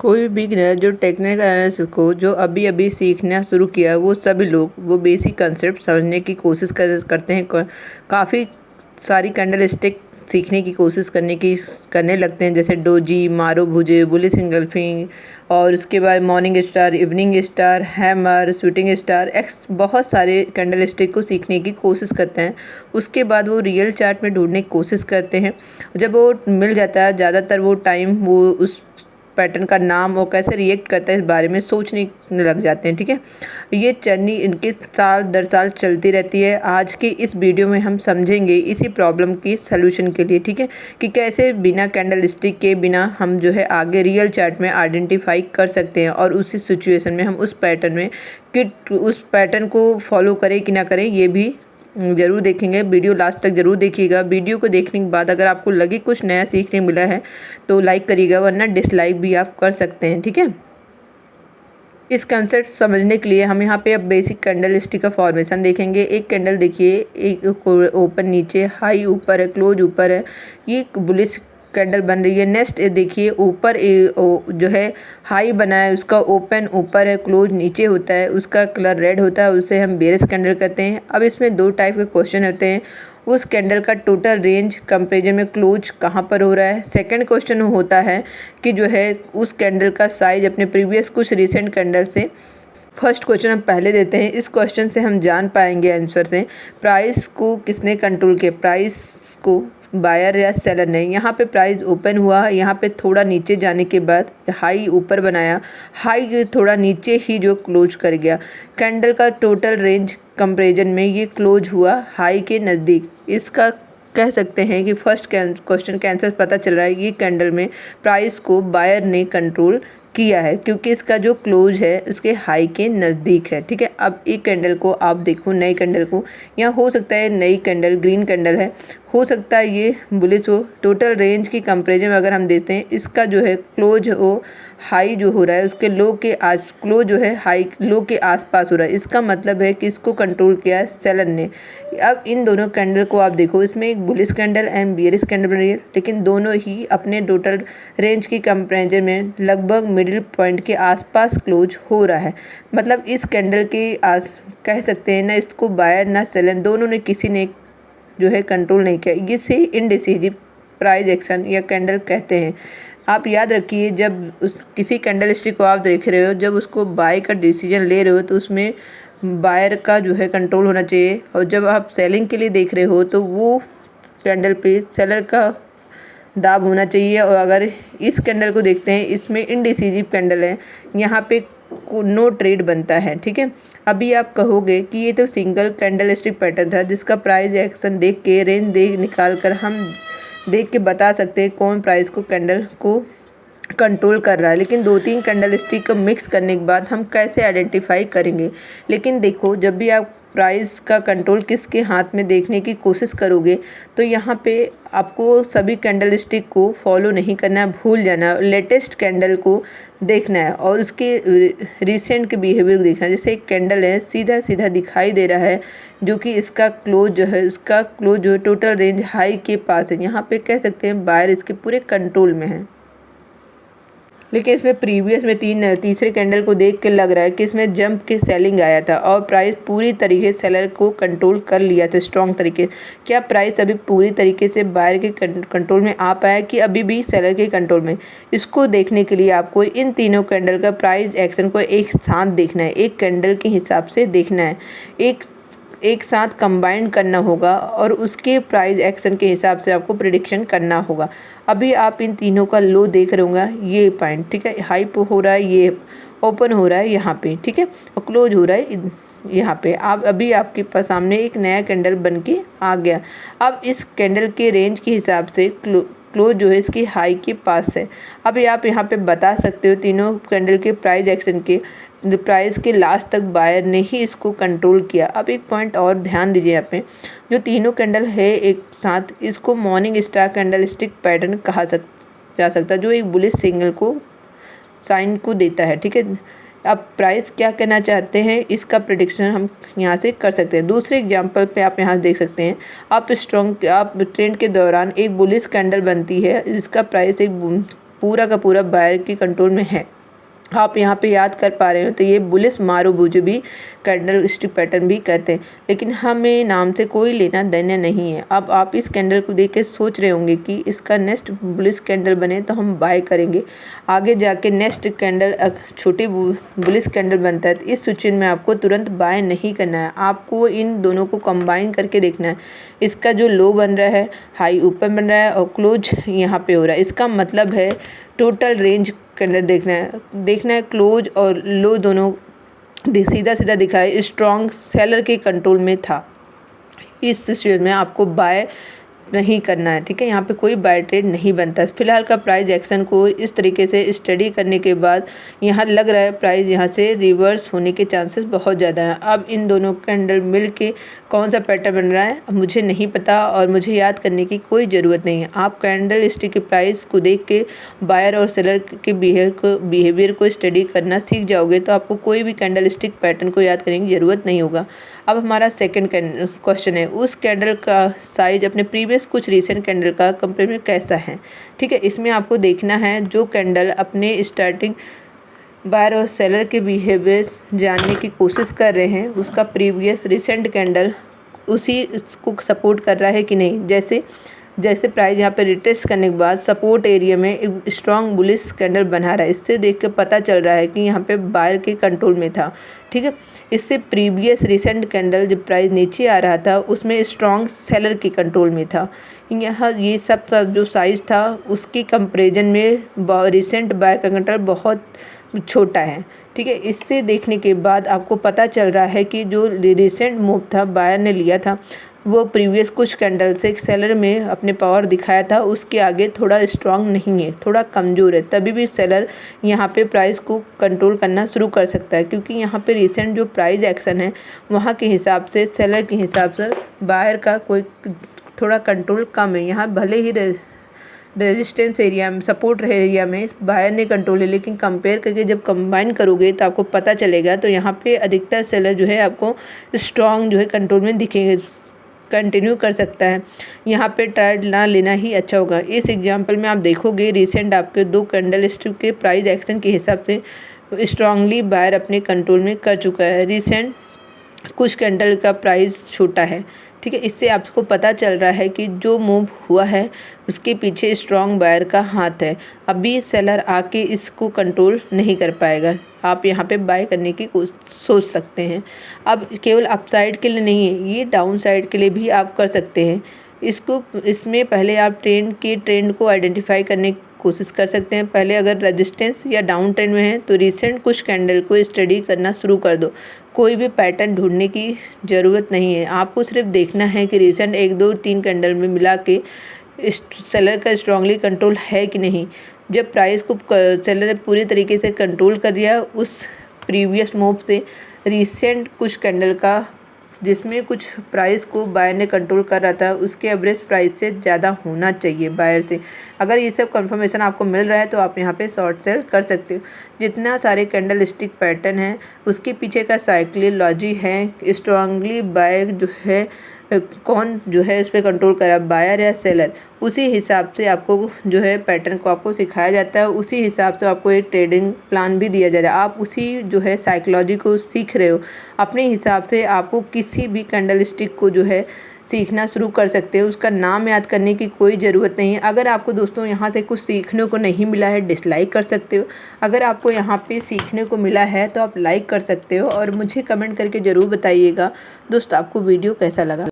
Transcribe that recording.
कोई भी बिगिनर जो टेक्निकल एनालिसिस को जो अभी अभी सीखना शुरू किया वो सभी लोग वो बेसिक कंसेप्ट समझने की कोशिश करते हैं। काफ़ी सारी कैंडलस्टिक सीखने की कोशिश करने लगते हैं, जैसे डोजी, मारो भुजे, बुलिश इंगल्फिंग, और उसके बाद morning star, evening star, hammer, shooting star, x बहुत सारे कैंडलस्टिक को सीखने की कोशिश करते हैं। उसके बाद वो रियल चार्ट में ढूंढने की कोशिश करते हैं। जब वो मिल जाता है, ज़्यादातर वो टाइम वो उस पैटर्न का नाम और कैसे रिएक्ट करता है इस बारे में सोचने लग जाते हैं। ठीक है, ये जर्नी इनके साल दर साल चलती रहती है। आज के इस वीडियो में हम समझेंगे इसी प्रॉब्लम की सलूशन के लिए, ठीक है, कि कैसे बिना कैंडल स्टिक के बिना हम जो है आगे रियल चार्ट में आइडेंटिफाई कर सकते हैं, और उसी सिचुएशन में हम उस पैटर्न को फॉलो करें कि ना करें, ये भी ज़रूर देखेंगे। वीडियो लास्ट तक ज़रूर देखिएगा। वीडियो को देखने के बाद अगर आपको लगे कुछ नया सीखने मिला है तो लाइक करिएगा, वरना डिसलाइक भी आप कर सकते हैं। ठीक है, इस कंसेप्ट समझने के लिए हम यहाँ पे अब बेसिक कैंडल स्टिक का फॉर्मेशन देखेंगे। एक कैंडल देखिए, एक ओपन नीचे, हाई ऊपर है, क्लोज ऊपर है, ये बुलिश कैंडल बन रही है। नेक्स्ट देखिए, ऊपर जो है हाई बना है, उसका ओपन ऊपर है, क्लोज नीचे होता है, उसका कलर रेड होता है, उसे हम बेरिश कैंडल कहते हैं। अब इसमें दो टाइप के क्वेश्चन होते हैं। उस कैंडल का टोटल रेंज कंपेरिजन में क्लोज कहाँ पर हो रहा है। सेकंड क्वेश्चन होता है कि जो है उस कैंडल का साइज अपने प्रीवियस कुछ रिसेंट कैंडल से। फर्स्ट क्वेश्चन हम पहले देते हैं। इस क्वेश्चन से हम जान पाएंगे आंसर से प्राइस को किसने कंट्रोल किया, प्राइस को बायर या सेलर ने। यहाँ पे प्राइस ओपन हुआ, यहाँ पे थोड़ा नीचे जाने के बाद हाई ऊपर बनाया, हाई थोड़ा नीचे ही जो क्लोज कर गया। कैंडल का टोटल रेंज कंपेरिजन में ये क्लोज हुआ हाई के नज़दीक। इसका कह सकते हैं कि फर्स्ट क्वेश्चन का आंसर पता चल रहा है, ये कैंडल में प्राइस को बायर ने कंट्रोल किया है, क्योंकि इसका जो क्लोज है उसके हाई के नज़दीक है। ठीक है, अब एक कैंडल को आप देखो, नई कैंडल को, यहाँ हो सकता है नई कैंडल ग्रीन कैंडल है, हो सकता है ये बुलिश हो। टोटल रेंज की कंपेरिजन में अगर हम देखते हैं, इसका जो है क्लोज हो हाई जो हो रहा है उसके लो के क्लोज जो है हाई लो के आसपास हो रहा है। इसका मतलब है कि इसको कंट्रोल किया है सेलर ने। अब इन दोनों कैंडल को आप देखो, इसमें एक bullish candle and bearish candle बन रही है, लेकिन दोनों ही अपने टोटल रेंज की कंपेरिजन में लगभग मिडिल पॉइंट के आसपास क्लोज हो रहा है। मतलब इस कैंडल के कह सकते हैं ना, इसको बायर ना सेलर, दोनों ने किसी ने जो है कंट्रोल नहीं किया। इसे इनडिसिजिव प्राइस एक्शन या कैंडल कहते हैं। आप याद रखिए, जब उस किसी कैंडल स्टिक को आप देख रहे हो, जब उसको बाय का डिसीजन ले रहे हो तो उसमें बायर का जो है कंट्रोल होना चाहिए, और जब आप सेलिंग के लिए देख रहे हो तो वो कैंडल पे सेलर का दाब होना चाहिए। और अगर इस कैंडल को देखते हैं, इसमें इनडिसिजिव कैंडल है, यहाँ पे नो ट्रेड बनता है। ठीक है, अभी आप कहोगे कि ये तो सिंगल कैंडल स्टिक पैटर्न था, जिसका प्राइस एक्शन देख के रेंज निकाल कर हम देख के बता सकते हैं कौन प्राइस को कैंडल को कंट्रोल कर रहा है। लेकिन दो तीन कैंडल स्टिक को मिक्स करने के बाद हम कैसे आइडेंटिफाई करेंगे। लेकिन देखो, जब भी आप प्राइस का कंट्रोल किसके हाथ में देखने की कोशिश करोगे तो यहाँ पे आपको सभी कैंडल स्टिक को फॉलो नहीं करना है, भूल जाना है। लेटेस्ट कैंडल को देखना है और उसके रिसेंट के बिहेवियर देखना है। जैसे एक कैंडल है, सीधा सीधा दिखाई दे रहा है, जो कि इसका क्लोज जो है, उसका क्लोज जो है टोटल रेंज हाई के पास है। यहाँ पे कह सकते हैं बायर इसके पूरे कंट्रोल में है। लेकिन इसमें प्रीवियस में तीसरे कैंडल को देख के लग रहा है कि इसमें जंप के सेलिंग आया था और प्राइस पूरी तरीके से सेलर को कंट्रोल कर लिया था स्ट्रॉन्ग तरीके। क्या प्राइस अभी पूरी तरीके से बायर के कंट्रोल में आ पाया कि अभी भी सेलर के कंट्रोल में। इसको देखने के लिए आपको इन तीनों कैंडल का प्राइस एक्शन को एक साथ देखना है, एक कैंडल के हिसाब से देखना है, एक साथ कंबाइन करना होगा और उसके प्राइस एक्शन के हिसाब से आपको प्रिडिक्शन करना होगा। अभी आप इन तीनों का लो देख रहे होंगे, ये पॉइंट, ठीक है, हाई हो रहा है, ये ओपन हो रहा है यहाँ पे, ठीक है, और क्लोज हो रहा है यहाँ पे। आप अभी आपके सामने एक नया कैंडल बन के आ गया। अब इस कैंडल के रेंज के हिसाब से क्लोज जो है इसकी हाई के पास है। अभी आप यहाँ पे बता सकते हो तीनों कैंडल के प्राइस एक्शन के प्राइस के लास्ट तक बायर ने ही इसको कंट्रोल किया। अब एक पॉइंट और ध्यान दीजिए, यहाँ पे जो तीनों कैंडल है एक साथ, इसको morning star candle stick pattern कहा जा सकता है, जो एक बुलिश सिग्नल को साइन को देता है। ठीक है, अब प्राइस क्या कहना चाहते हैं इसका प्रेडिक्शन हम यहाँ से कर सकते हैं। दूसरे एग्जांपल पे आप यहाँ देख सकते हैं, आप ट्रेंड के दौरान एक बुलिश कैंडल बनती है जिसका प्राइस एक पूरा का पूरा बायर के कंट्रोल में है। आप यहाँ पे याद कर पा रहे हो तो ये बुलिश मारुबुजु भी कैंडल स्टिक पैटर्न भी कहते हैं, लेकिन हमें नाम से कोई लेना देना नहीं है। अब आप इस कैंडल को देख के सोच रहे होंगे कि इसका नेक्स्ट बुलिश कैंडल बने तो हम बाय करेंगे, आगे जाके नेक्स्ट कैंडल छोटी बुलिश कैंडल बनता है तो इस सिचुएशन में आपको तुरंत बाय नहीं करना है, आपको इन दोनों को कंबाइन करके देखना है। इसका जो लो बन रहा है, हाई ऊपर बन रहा है और क्लोज यहाँ पे हो रहा है, इसका मतलब है टोटल रेंज कैंडल देखना है क्लोज और लो दोनों सीधा सीधा दिखा है, स्ट्रॉन्ग सेलर के कंट्रोल में था। इस सिचुएशन में आपको बाय नहीं करना है, ठीक है। यहाँ पे कोई बाय ट्रेड नहीं बनता। फिलहाल का प्राइस एक्शन को इस तरीके से स्टडी करने के बाद यहाँ लग रहा है प्राइस यहाँ से रिवर्स होने के चांसेस बहुत ज़्यादा हैं। अब इन दोनों कैंडल मिल के कौन सा पैटर्न बन रहा है मुझे नहीं पता और मुझे याद करने की कोई ज़रूरत नहीं है। आप कैंडल स्टिक के प्राइस को देख के बायर और सेलर के बिहेवियर को स्टडी करना सीख जाओगे तो आपको कोई भी कैंडल स्टिक पैटर्न को याद करने की ज़रूरत नहीं होगा। अब हमारा सेकंड क्वेश्चन है, उस कैंडल का साइज अपने प्रीवियस कुछ रीसेंट कैंडल का कंपेयर में कैसा है, ठीक है। इसमें आपको देखना है जो कैंडल अपने स्टार्टिंग बायर और सेलर के बिहेवियर जानने की कोशिश कर रहे हैं उसका प्रीवियस रिसेंट कैंडल उसी को सपोर्ट कर रहा है कि नहीं। जैसे प्राइस यहाँ पे रिटेस्ट करने के बाद सपोर्ट एरिया में एक स्ट्रॉन्ग बुलिश कैंडल बना रहा है, इससे देख के पता चल रहा है कि यहाँ पे बायर के कंट्रोल में था, ठीक है। इससे प्रीवियस रिसेंट कैंडल जब प्राइस नीचे आ रहा था उसमें स्ट्रॉन्ग सेलर के कंट्रोल में था। यहाँ ये सब जो साइज़ था उसके कंपेरिजन में रिसेंट बायर का कंट्रोल बहुत छोटा है, ठीक है। इससे देखने के बाद आपको पता चल रहा है कि जो रिसेंट मूव था बायर ने लिया था वो प्रीवियस कुछ कैंडल से सेलर में अपने पावर दिखाया था उसके आगे थोड़ा स्ट्रांग नहीं है, थोड़ा कमज़ोर है। तभी भी सेलर यहाँ पे प्राइस को कंट्रोल करना शुरू कर सकता है, क्योंकि यहाँ पे रिसेंट जो प्राइस एक्शन है वहाँ के हिसाब से सेलर के हिसाब से बायर का कोई थोड़ा कंट्रोल कम है। यहाँ भले ही रेजिस्टेंस एरिया में सपोर्ट एरिया में बायर ने कंट्रोल है, लेकिन कंपेयर करके जब कंबाइन करोगे तो आपको पता चलेगा। तो यहाँ पे अधिकतर सेलर जो है आपको स्ट्रॉन्ग जो है कंट्रोल में दिखेंगे, कंटिन्यू कर सकता है। यहाँ पे ट्रेड ना लेना ही अच्छा होगा। इस एग्जांपल में आप देखोगे रिसेंट आपके दो कैंडल स्टिक के प्राइस एक्शन के हिसाब से स्ट्रांगली बायर अपने कंट्रोल में कर चुका है। रिसेंट कुछ कैंडल का प्राइस छोटा है, ठीक है। इससे आपको पता चल रहा है कि जो मूव हुआ है उसके पीछे स्ट्रॉन्ग बायर का हाथ है। अभी सेलर आके इसको कंट्रोल नहीं कर पाएगा। आप यहाँ पे बाय करने की सोच सकते हैं। अब केवल अपसाइड के लिए नहीं है, ये डाउन साइड के लिए भी आप कर सकते हैं। इसमें पहले आप ट्रेंड को आइडेंटिफाई करने की कोशिश कर सकते हैं। पहले अगर रेजिस्टेंस या डाउन ट्रेंड में है तो रिसेंट कुछ कैंडल को स्टडी करना शुरू कर दो। कोई भी पैटर्न ढूंढने की ज़रूरत नहीं है, आपको सिर्फ देखना है कि रिसेंट 1 2 3 कैंडल में मिला के सेलर का स्ट्रांगली कंट्रोल है कि नहीं। जब प्राइस को सेलर ने पूरी तरीके से कंट्रोल कर दिया उस प्रीवियस मूव से रिसेंट कुछ कैंडल का जिसमें कुछ प्राइस को बायर ने कंट्रोल कर रहा था उसके एवरेज प्राइस से ज़्यादा होना चाहिए बायर से। अगर ये सब कंफर्मेशन आपको मिल रहा है तो आप यहाँ पे शॉर्ट सेल कर सकते हो। जितना सारे कैंडल स्टिक पैटर्न है उसके पीछे का साइकोलॉजी है, स्ट्रांगली बायर जो है कौन जो है उस पर कंट्रोल करा बायर या सेलर, उसी हिसाब से आपको जो है पैटर्न को आपको सिखाया जाता है। उसी हिसाब से आपको एक ट्रेडिंग प्लान भी दिया जा रहा है। आप उसी जो है साइकोलॉजी को सीख रहे हो। अपने हिसाब से आपको किसी भी कैंडल स्टिक को जो है सीखना शुरू कर सकते हो। उसका नाम याद करने की कोई ज़रूरत नहीं है। अगर आपको दोस्तों यहाँ से कुछ सीखने को नहीं मिला है डिसलाइक कर सकते हो। अगर आपको यहाँ पे सीखने को मिला है तो आप लाइक कर सकते हो और मुझे कमेंट करके ज़रूर बताइएगा दोस्त आपको वीडियो कैसा लगा।